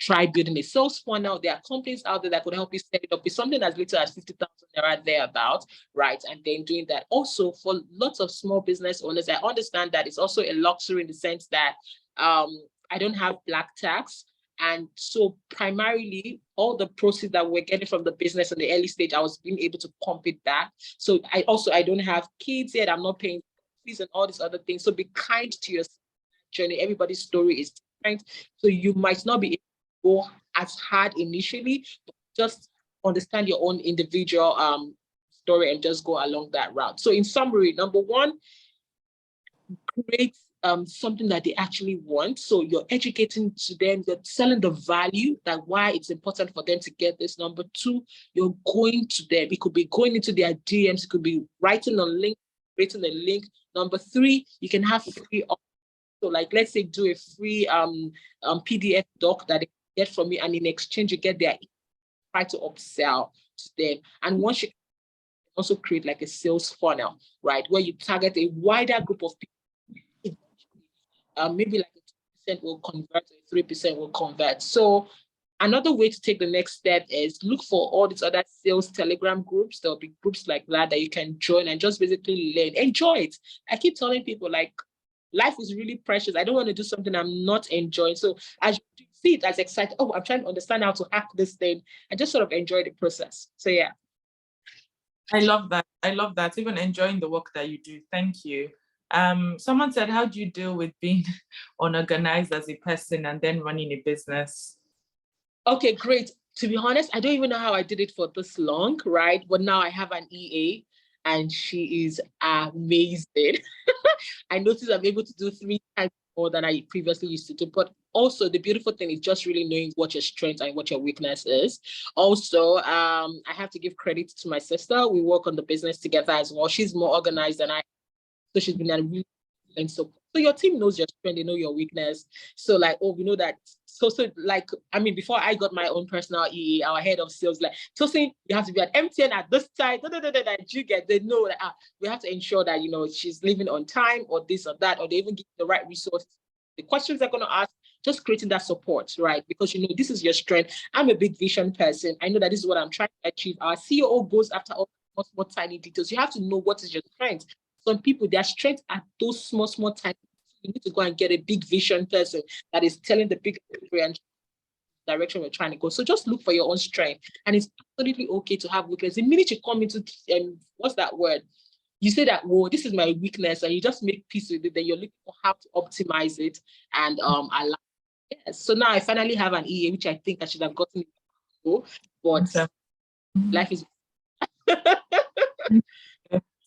try building a sales funnel. There are companies out there that could help you set it up with something as little as 50,000 naira thereabout, right? And then doing that. Also, for lots of small business owners, I understand that it's also a luxury in the sense that I don't have black tax. And so primarily all the proceeds that we're getting from the business in the early stage, I was being able to pump it back. So I don't have kids yet. I'm not paying fees and all these other things. So be kind to yourself. Journey. Everybody's story is different. So you might not be able to go as hard initially, but just understand your own individual story and just go along that route. So in summary, number one, create something that they actually want. So you're educating to them, you're selling the value, that why it's important for them to get this. Number two, you're going to them. It could be going into their DMs, it could be writing a link, creating a link. Number three, you can have free. So like, let's say do a free PDF doc that they get from you, and in exchange, you get their, try to upsell to them. And once you also create like a sales funnel, right? Where you target a wider group of people, maybe like a 2% will convert, or 3% will convert. So another way to take the next step is look for all these other sales Telegram groups. There'll be groups like that you can join and just basically learn, enjoy it. I keep telling people, like, life is really precious. I don't want to do something I'm not enjoying. So as you see it as exciting, oh, I'm trying to understand how to hack this thing, and just sort of enjoy the process. So yeah. I love that. I love that. Even enjoying the work that you do. Thank you. Someone said, how do you deal with being unorganized as a person and then running a business? Okay, great. To be honest, I don't even know how I did it for this long, right? But now I have an EA and she is amazing. I noticed I'm able to do 3 times more than I previously used to do. But also the beautiful thing is just really knowing what your strength and what your weakness is. Also, I have to give credit to my sister. We work on the business together as well. She's more organized than I, so she's been a really and so your team knows your strength, they know your weakness. So like, oh, we know that. So like, I mean, before I got my own personal EA, our head of sales, like, Tosin, you have to be at MTN at this time. That you get, they know that we have to ensure that, you know, she's leaving on time or this or that, or they even give the right resources. The questions they're going to ask, just creating that support, right? Because, you know, this is your strength. I'm a big vision person. I know that this is what I'm trying to achieve. Our CEO goes after all small tiny details. You have to know what is your strength. Some people, their strength are those small tiny. You need to go and get a big vision person that is telling the big direction we're trying to go. So just look for your own strength, and it's absolutely okay to have weakness. The minute you come into what's that word? You say that, well, this is my weakness, and you just make peace with it. Then you're looking for how to optimize it, and allow. Yes. So now I finally have an EA, which I think I should have gotten before, but life is.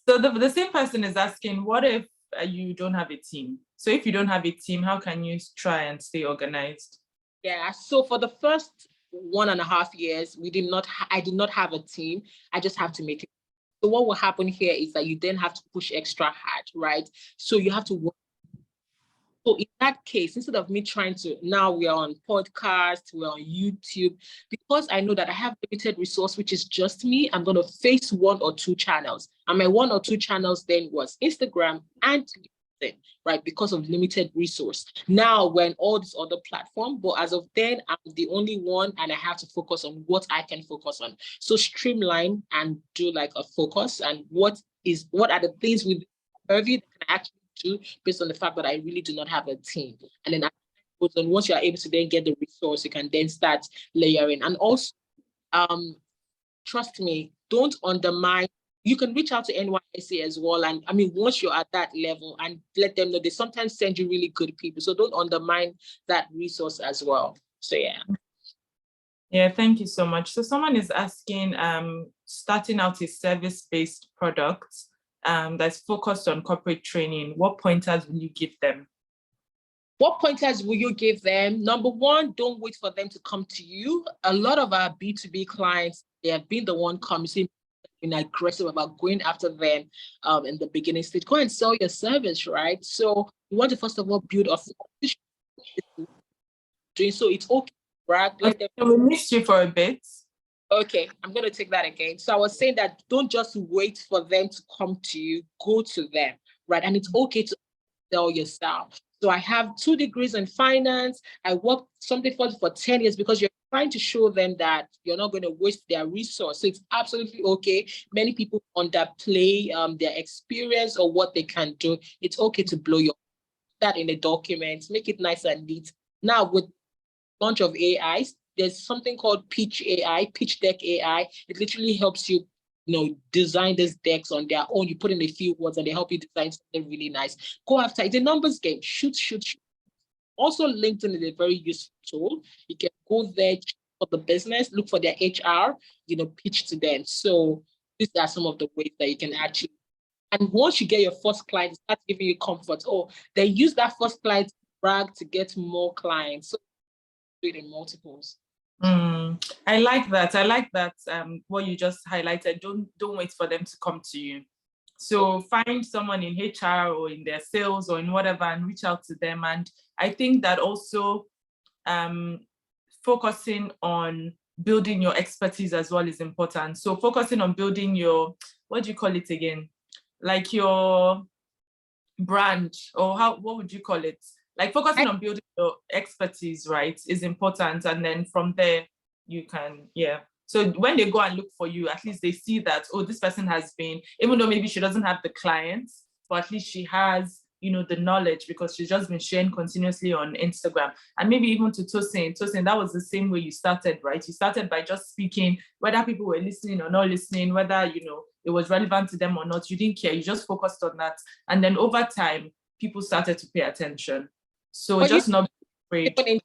So the same person is asking, what if you don't have a team? So if you don't have a team, how can you try and stay organized? Yeah, so for the first 1.5 years, I did not have a team. I just have to make it. So what will happen here is that you then have to push extra hard, right? So you have to work. So in that case, instead of me trying to, now we are on podcast, we're on YouTube, because I know that I have limited resource, which is just me, I'm going to face 1 or 2 channels. And my 1 or 2 channels then was Instagram and LinkedIn, right? Because of limited resource. Now we're in all these other platforms, but as of then, I'm the only one and I have to focus on what I can focus on. So streamline and do like a focus and what are the things with Irvy that can actually do based on the fact that I really do not have a team. And then once you are able to then get the resource, you can then start layering. And also, trust me, don't undermine. You can reach out to NYSC as well. And I mean, once you're at that level, and let them know, they sometimes send you really good people. So don't undermine that resource as well. So yeah. Yeah, thank you so much. So someone is asking, starting out a service-based product that's focused on corporate training, what pointers will you give them? What pointers will you give them? Number 1, don't wait for them to come to you. A lot of our B2B clients, they have been the one coming, been aggressive about going after them in the beginning stage. Go and sell your service, right? So you want to first of all build a doing so. It's okay, right? We missed you for a bit. Okay, I'm going to take that again. So I was saying that don't just wait for them to come to you, go to them, right? And it's okay to sell yourself. So I have 2 degrees in finance. I worked something for 10 years because you're trying to show them that you're not going to waste their resource. So it's absolutely okay. Many people underplay their experience or what they can do. It's okay to blow that in a document, make it nice and neat. Now with launch of AIs, there's something called Pitch AI, Pitch Deck AI. It literally helps you, design these decks on their own. You put in a few words and they help you design something really nice. Go after it. It's a numbers game. Shoot. Also, LinkedIn is a very useful tool. You can go there for the business, look for their HR, pitch to them. So these are some of the ways that you can actually. And once you get your first client, it starts giving you comfort. Oh, they use that first client to brag to get more clients. So do it in multiples. I like that. What you just highlighted. Don't wait for them to come to you. So find someone in HR or in their sales or in whatever and reach out to them. And I think that also focusing on building your expertise as well is important. So focusing on building your, what do you call it again? Like your brand, or what would you call it? Like focusing on building your expertise, right, is important. And then from there, you can, So when they go and look for you, at least they see that, oh, this person has been, even though maybe she doesn't have the clients, but at least she has, the knowledge because she's just been sharing continuously on Instagram. And maybe even to Tosin, that was the same way you started, right? You started by just speaking, whether people were listening or not listening, whether, it was relevant to them or not, you didn't care. You just focused on that. And then over time, people started to pay attention. So but just not be afraid.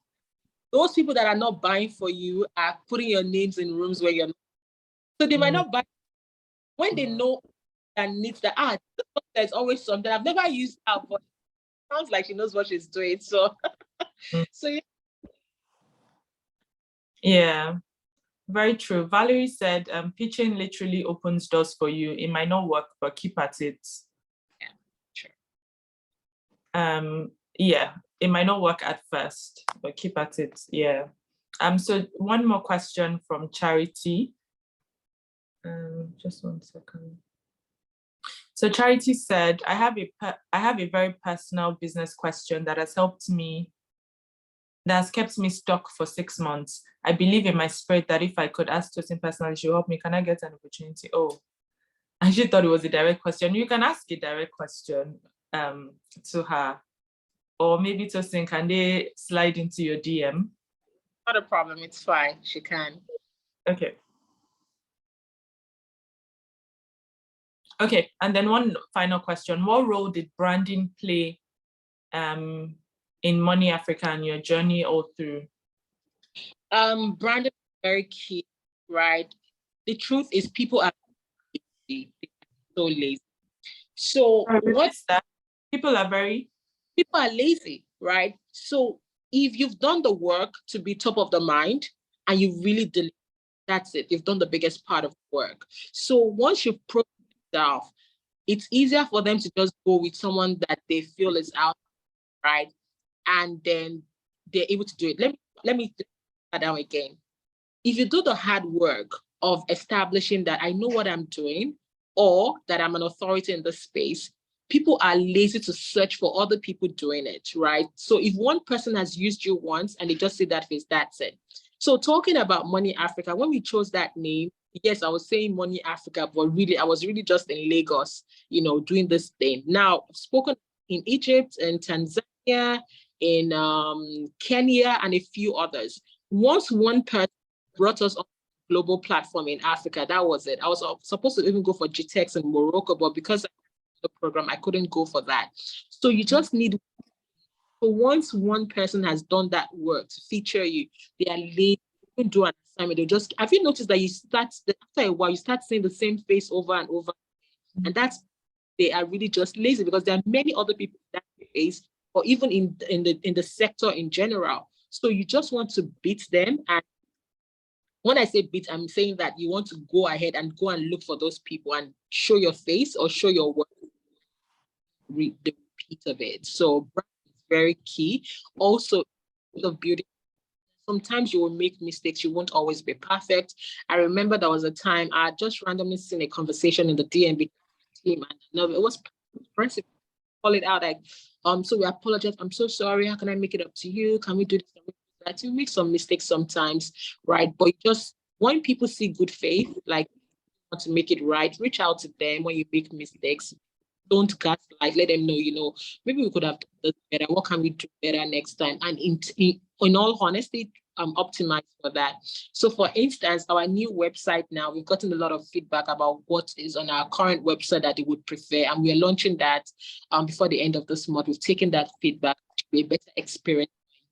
those people that are not buying for you are putting your names in rooms where you're not. So they might not buy when they know that needs the art. There's always something. I've never used her, but it sounds like she knows what she's doing. So, so yeah. Yeah, very true. Valerie said, pitching literally opens doors for you. It might not work, but keep at it. Yeah, sure. Yeah, it might not work at first, but keep at it. Yeah. So one more question from Charity. Just 1 second. So Charity said, I have a very personal business question that has kept me stuck for 6 months. I believe in my spirit that if I could ask Tosin personally, she'll help me. Can I get an opportunity? Oh, I actually thought it was a direct question. You can ask a direct question to her. Or maybe Tosin, can they slide into your DM? Not a problem. It's fine. She can. Okay. Okay, and then one final question. What role did branding play in Money Africa and your journey all through? Branding is very key, right? The truth is people are lazy. So lazy. So what's that? People are lazy, right? So if you've done the work to be top of the mind and you really deliver, that's it. You've done the biggest part of the work. So once you've proved yourself, it's easier for them to just go with someone that they feel is out, right? And then they're able to do it. Let me that down again. If you do the hard work of establishing that I know what I'm doing or that I'm an authority in this space, people are lazy to search for other people doing it, right? So if one person has used you once and they just see that face, that's it. So talking about Money Africa, when we chose that name, yes, I was saying Money Africa, but really, I was really just in Lagos, doing this thing. Now, I've spoken in Egypt and Tanzania, in Kenya, and a few others. Once one person brought us on a global platform in Africa, that was it. I was supposed to even go for GTEx in Morocco, but because of the program, I couldn't go for that. So you just need, so once one person has done that work to feature you, they are late, you do an assignment, they just, have you noticed that after a while, you start seeing the same face over and over, and they are really just lazy because there are many other people in that space, or even in the sector in general. So you just want to beat them. And when I say beat, I'm saying that you want to go ahead and go and look for those people and show your face or show your work, the repeat of it. So brand is very key. Also, the beauty. Sometimes you will make mistakes. You won't always be perfect. I remember there was a time I just randomly seen a conversation in the DMB team, and it was impressive. Call it out like, so we apologize. I'm so sorry. How can I make it up to you? Can we do this? Can we do that? You make some mistakes sometimes, right? But just when people see good faith, like want to make it right, reach out to them when you make mistakes. Don't gaslight. Let them know, maybe we could have done this better. What can we do better next time? And in all honesty, optimize for that. So for instance, our new website now, we've gotten a lot of feedback about what is on our current website that they would prefer. And we are launching that before the end of this month. We've taken that feedback to be a better experience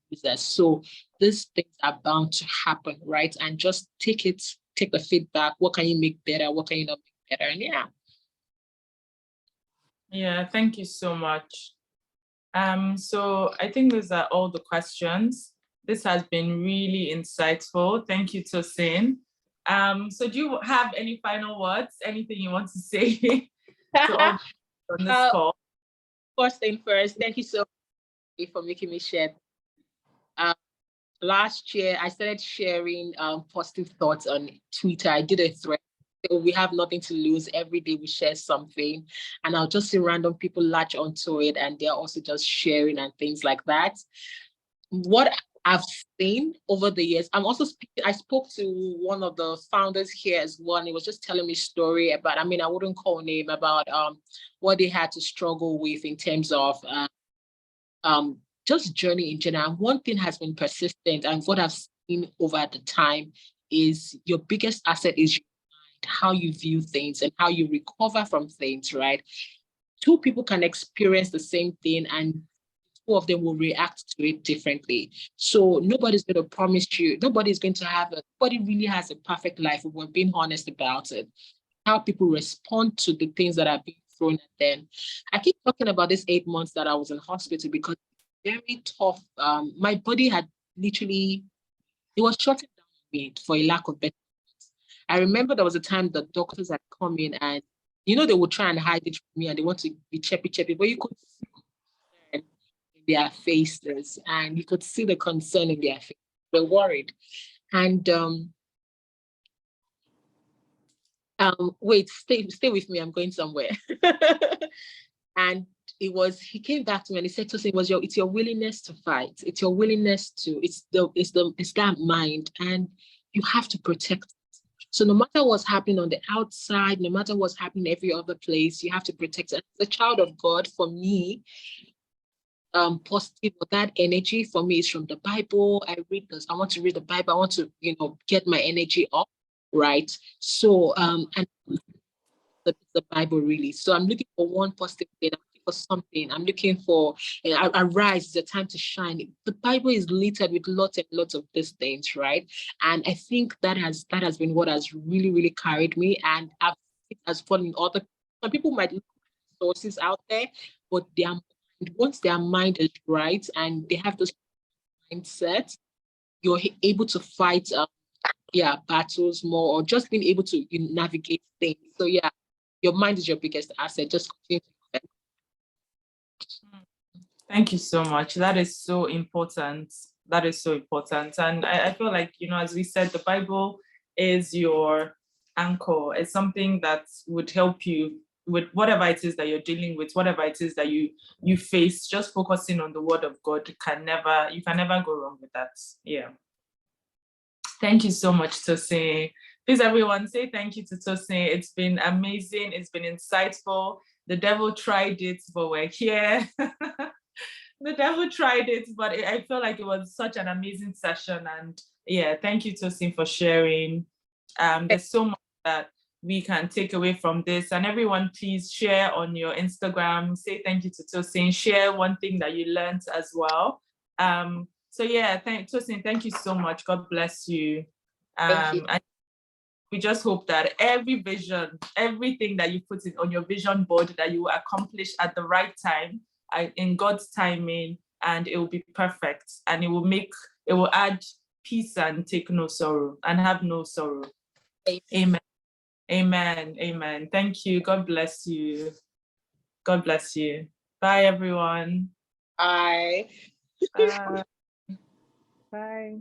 for users. So these things are bound to happen, right? And just take the feedback. What can you make better? What can you not make better? And yeah. Yeah, thank you so much. So I think those are all the questions. This has been really insightful. Thank you, Tosin. So do you have any final words? Anything you want to say to all on this call? First thing first, thank you so much for making me share. Last year, I started sharing positive thoughts on Twitter. I did a thread. We have nothing to lose. Every day we share something, and I'll just see random people latch onto it, and they're also just sharing and things like that. What I've seen over the years, I spoke to one of the founders here as well, and he was just telling me a story about, I wouldn't call name, about what they had to struggle with in terms of just journey in general. One thing has been persistent, and what I've seen over the time is your biggest asset is how you view things and how you recover from things, right? Two people can experience the same thing, and of them will react to it differently. So nobody's going to promise you, nobody really has a perfect life if we're being honest about it. How people respond to the things that are being thrown at them. I keep talking about this 8 months that I was in hospital because it's very tough. My body had literally, it was shutting down me for a lack of better words. I remember there was a time the doctors had come in and, they would try and hide it from me and they want to be cheppy, but you could see in their faces and you could see the concern in their faces. They're worried. And wait, stay with me. I'm going somewhere. And he came back to me and he said to me, it's your willingness to fight. It's your willingness to, it's that mind, and you have to protect it. So no matter what's happening on the outside, no matter what's happening every other place, you have to protect it. As a child of God, for me, positive, that energy for me is from the Bible. I want to read the Bible. I want to, get my energy up. Right. So, and the Bible really. So I'm looking for one positive thing. I'm looking for something. I'm looking for arise. It's a time to shine. The Bible is littered with lots and lots of these things, right? And I think that has been what has really, really carried me. And it has fallen other. Some people might look at sources out there, but once their mind is right and they have this mindset, you're able to fight battles more, or just being able to navigate things. So yeah, your mind is your biggest asset. Just continue to. Thank you so much. That is so important. That is so important. And I feel like, as we said, the Bible is your anchor. It's something that would help you with whatever it is that you're dealing with, whatever it is that you face. Just focusing on the word of God you can never go wrong with that. Yeah. Thank you so much, Tosin. Please, everyone, say thank you to Tosin. It's been amazing. It's been insightful. The devil tried it, but we're here. The devil tried it, but I feel like it was such an amazing session. And yeah, thank you, Tosin, for sharing. There's so much that we can take away from this. And everyone, please share on your Instagram. Say thank you to Tosin. Share one thing that you learned as well. So yeah, Tosin, thank you so much. God bless you. Thank you. And we just hope that every vision, everything that you put on your vision board, that you will accomplish at the right time, in God's timing, and it will be perfect, and it will add peace and take no sorrow and have no sorrow. Amen. Amen. Amen. Thank you. God bless you. God bless you. Bye, everyone. Bye. Bye.